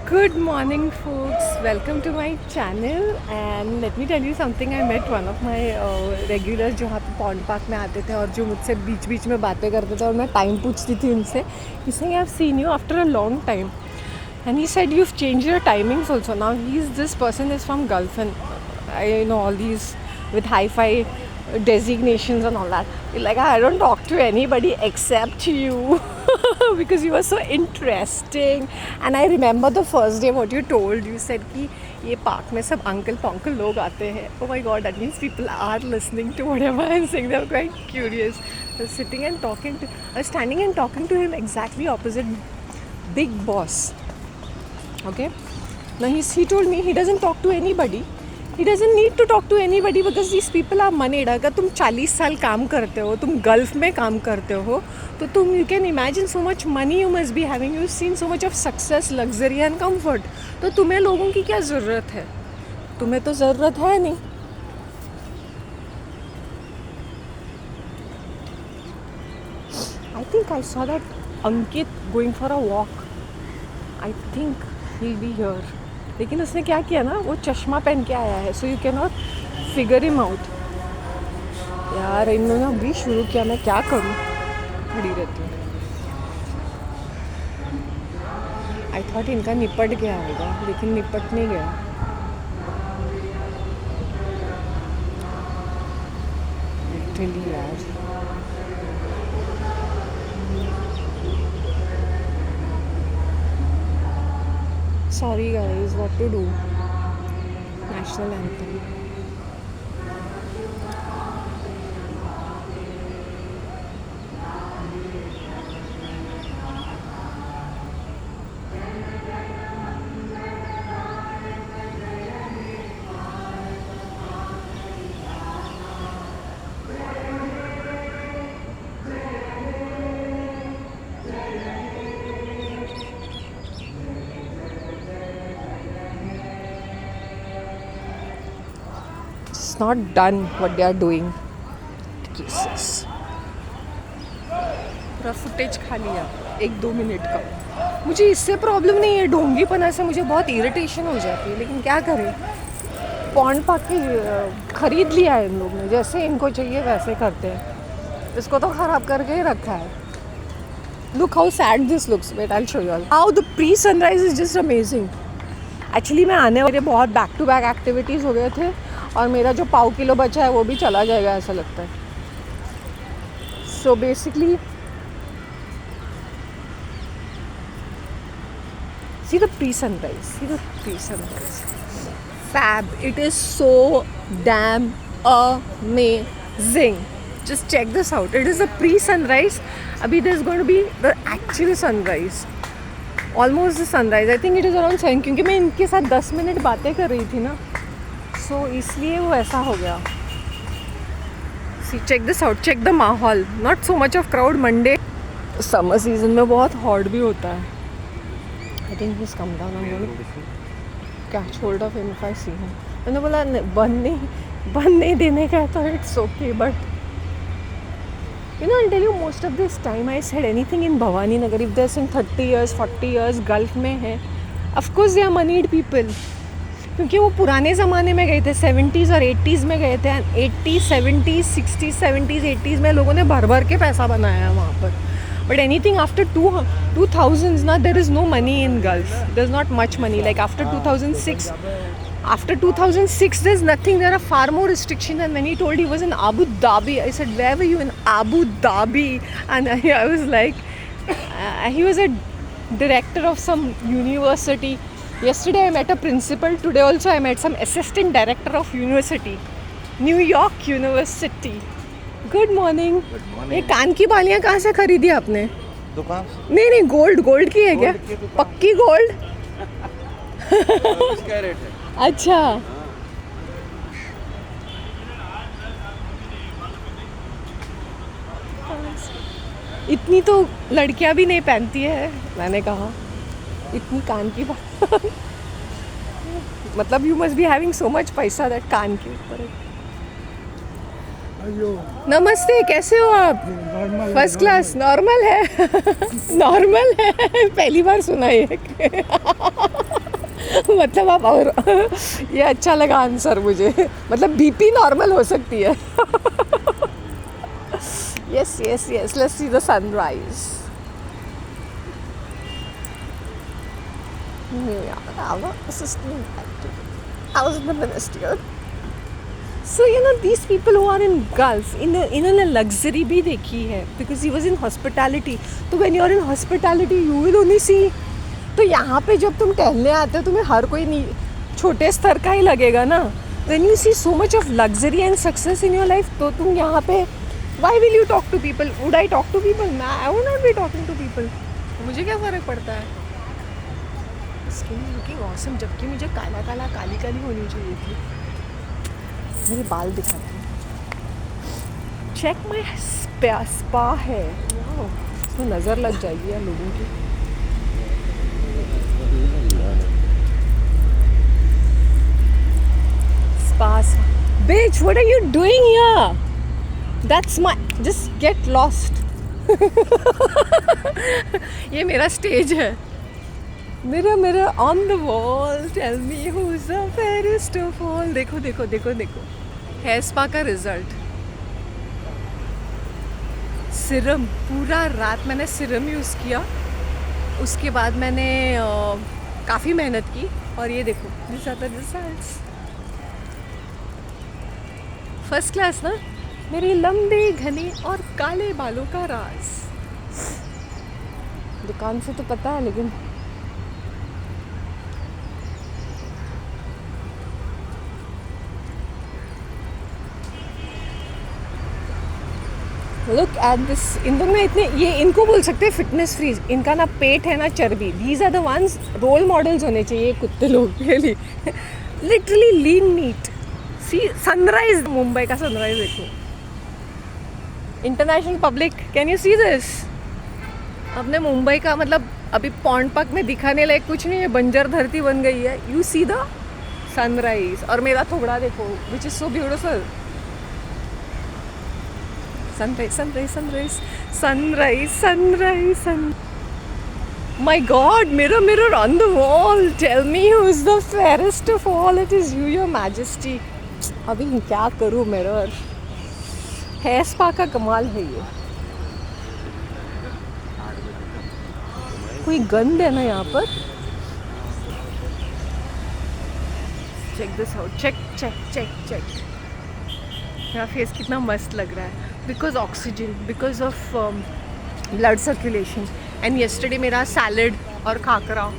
Good morning, folks. Welcome to my channel. And let me tell you something. I met one of my regulars जो वहाँ पे pond park में आते थे और जो मुझसे बीच बीच में बातें करते थे और मैं टाइम पूछती थी उनसे. He said, "I've seen you after a long time." And he said, "You've changed your timings also." Now this person is from Gulf and I know all these with hi-fi designations and all that. Like, I don't talk to anybody except you because you were so interesting. And I remember the first day what you told. You said कि ये park में सब uncle लोग आते हैं. Oh my god, that means people are listening to whatever I'm saying. They're quite curious. I was sitting and talking to, I was standing and talking to him exactly opposite Big Boss. Okay? Now he told me he doesn't talk to anybody. He doesn't need to talk to anybody because these people are moneyed. अगर तुम 40 साल काम करते हो, तुम gulf में काम करते हो, तो तुम you can imagine so much money you must be having. You've seen so much of success, luxury and comfort. तो तुम्हें लोगों की क्या ज़रूरत है? तुम्हें तो ज़रूरत है नहीं. I think I saw that Ankit going for a walk. I think he'll be here. लेकिन उसने क्या किया ना, वो चश्मा पहन के आया है, so you can not figure him out. यार इन्होंने अभी शुरू किया, मैं क्या करूँ, खड़ी रहती हूँ. आई थॉट इनका निपट गया होगा, लेकिन निपट नहीं गया. लिटरली यार. Sorry guys, what to do? National anthem. It's not done what they are doing. Jesus. पूरा फुटेज खा लिया 1-2 मिनट का. मुझे इससे प्रॉब्लम नहीं है, ढोंगीपना से मुझे बहुत इरिटेशन हो जाती है, लेकिन क्या करें. पॉन्ड पार्क की खरीद लिया है इन लोग ने, जैसे इनको चाहिए वैसे करते हैं. इसको तो ख़राब करके ही रखा है. Look how sad this looks. Wait, I'll show you all. How the pre-sunrise is just amazing. Actually मैं आने वाले बहुत बैक टू बैक एक्टिविटीज़ हो गए थे और मेरा जो पाव किलो बचा है वो भी चला जाएगा ऐसा लगता है. So basically see the pre-sunrise. See the pre-sunrise. Fab. It is so damn amazing. Just check this out. It is a pre-sunrise. Abhi there's going to be the actual sunrise. Almost the sunrise. I think it is around 7 क्योंकि मैं इनके साथ 10 minute बातें कर रही थी ना, सो इसलिए वो ऐसा हो गया. See, check this out. Check the माहौल. Not so much of crowd. Monday summer season में बहुत हॉट भी होता है. I think he's come down. I'm going to catch hold of him if I see him. मैंने बोला बंद नहीं देने का है तो it's okay, but you know, I'll tell you, most of this time I said anything in Bhavani Nagar, if they're saying 30 years, 40 years, Gulf में है, of course they are moneyed people. क्योंकि वो पुराने ज़माने में गए थे, 70s और 80s में गए थे. 80s, 70s, 60s, 70s, 80s में लोगों ने भर के पैसा बनाया है वहाँ पर. But anything after 2000s ना, there is no money in Gulf. There's not much money. Like after 2006, there's nothing. There are far more restrictions. And when he told he was in Abu Dhabi, I said, where were you? In Abu Dhabi? And I was like, he was a director of some university. Yesterday I met a principal. Today also I met some assistant director of university. New York University. Good morning. ये कान की बालियाँ कहाँ से खरीदी आपने? दुकान? नहीं, gold की है क्या? पक्की गोल्ड? क्या रेट है? अच्छा. इतनी तो लड़कियां भी नहीं पहनती है. मैंने कहा इतनी कान की बात मतलब you must be having so much पैसा दैट कान के ऊपर. नमस्ते, कैसे हो आप? First class. नॉर्मल है. नॉर्मल है. पहली बार सुना ये. मतलब आप और ये अच्छा लगा आंसर मुझे, मतलब बीपी नॉर्मल हो सकती है. Yes yes yes, let's see the sunrise. Yeah, I'm not assistant actor. I was in the ministry. So you know these people who are in Gulf, इन्होंने luxury भी देखी है because he was in hospitality. तो when you are in hospitality you will only see. तो यहाँ पे जब तुम टहलने आते हो तुम्हें हर कोई नहीं छोटे स्तर का ही लगेगा ना. When you see so much of luxury and success in your life, तो तुम यहाँ पे why will you talk to people? Would I talk to people? Nah, I would not be talking to people. मुझे क्या फ़र्क पड़ता है? Skin looking awesome, जबकि मुझे काला काला काली काली होनी चाहिए थी. मेरे बाल दिखाती हूँ. चेक माई स्पा है. इसमें नज़र लग जाएगी यार लोगों की. Spa. Bitch, what are you doing here? That's my. Just get lost. ये मेरा स्टेज है. Mirror on the wall, tell me who's the fairest of all. देखो देखो देखो देखो हेयर स्पा का रिजल्ट. सिरम, पूरा रात मैंने सिरम यूज़ किया. उसके बाद मैंने काफ़ी मेहनत की और ये देखो this are the results. First class ना. मेरे लंबे घने और काले बालों का राज. दुकान से तो पता है लेकिन लुक एट दिस. इन लोग ना इतने, ये इनको बोल सकते हैं फिटनेस फ्रीज. इनका ना पेट है ना चर्बी. These are the ones role models होने चाहिए कुत्ते लोग के लिए. Literally lean meat. See sunrise, Mumbai का सनराइज देखो. International public, can you see this? अपने मुंबई का मतलब अभी पॉन्ड पार्क में दिखाने लायक कुछ नहीं है, बंजर धरती बन गई है. You see the sunrise. और मेरा थोड़ा देखो which is so beautiful. Sunrise, sunrise, sunrise, sunrise, sunrise, sun. My God, mirror, mirror on the wall, tell me who's the fairest of all. It is you, your majesty. अभी क्या करूँ mirror. Hair spa का कमाल है ये. कोई गंद है ना यहाँ पर. Check this out. Check check check check. मेरा फेस कितना मस्त लग रहा है. Because oxygen, because of blood circulation. And yesterday मेरा सैलड और khakhra.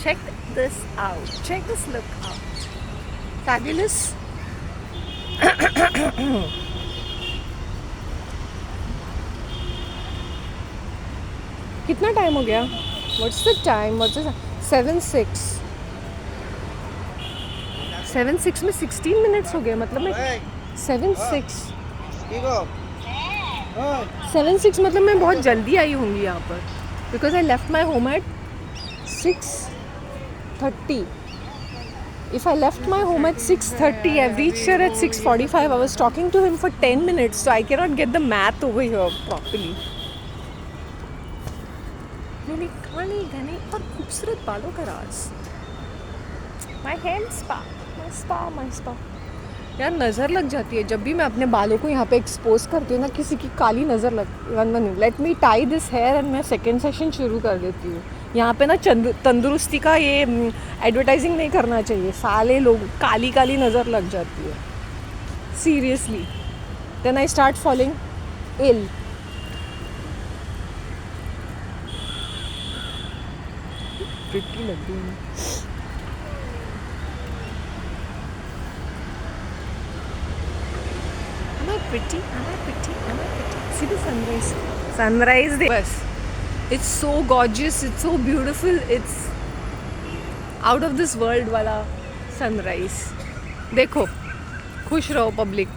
Check this out. Check this look out. Fabulous. कितना टाइम हो गया? What's the time? What's the 7:06. 7:06 में 16 मिनट्स हो गए. मतलब मैं 7:06 मतलब मैं बहुत जल्दी आई होंगी यहाँ पर. Because I left my home at 6:30. If I left my home at 6:30, I've reached here at 6:45. I was talking to him for 10 minutes, so I cannot get the math over here properly. मेरे काले घने और खूबसूरत बालों का राज. My hair spa, my spa, my spa. यार नज़र लग जाती है जब भी मैं अपने बालों को यहाँ पे एक्सपोज करती हूँ ना. किसी की काली नज़र लग. Let me tie this hair and मैं सेकेंड सेशन शुरू कर देती हूँ. यहाँ पे ना तंदुरुस्ती का ये एडवर्टाइजिंग नहीं करना चाहिए. साले लोग काली काली नज़र लग जाती है seriously. Then I start falling ill. Pretty लग रही है. Am I pretty? Am I pretty? Am I pretty? See the sunrise. Sunrise. बस. It's so gorgeous. It's so beautiful. It's out of this world वाला sunrise. देखो, खुश रहो public.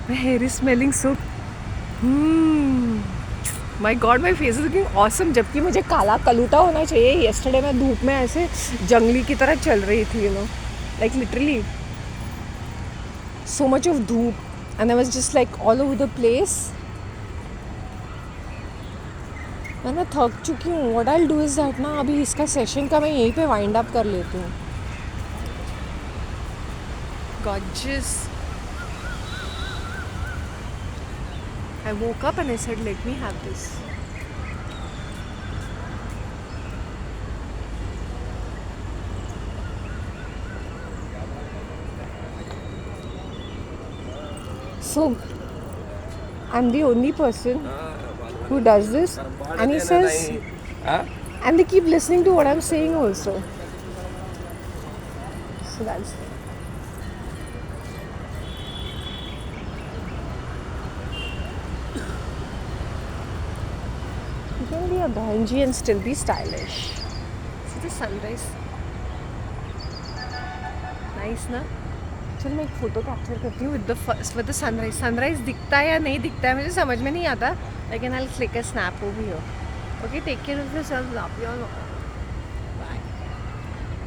My hair is smelling so. My God, my face is looking awesome. जबकि मुझे काला कलूटा होना चाहिए. येस्टरडे मैं धूप में ऐसे जंगली की तरह चल रही थी, you know, like literally. so much of dhoop, and I was just like all over the place. मैं थक चुकी हूँ. What I'll do is that ना अभी इसका सेशन का मैं यहीं पे वाइंड अप कर लेती हूँ. Gorgeous. I woke up and I said, let me have this. So, I'm the only person who does this, and he says, and they keep listening to what I'm saying also. So that's. You can be a bhanji and still be stylish. See the sunrise. Nice, na? चल मैं एक photo capture करती हूँ with the sunrise. Sunrise दिखता है या नहीं दिखता है मुझे समझ में नहीं आता, लेकिन I click a snap over here. Okay, take care of yourself. Love you all.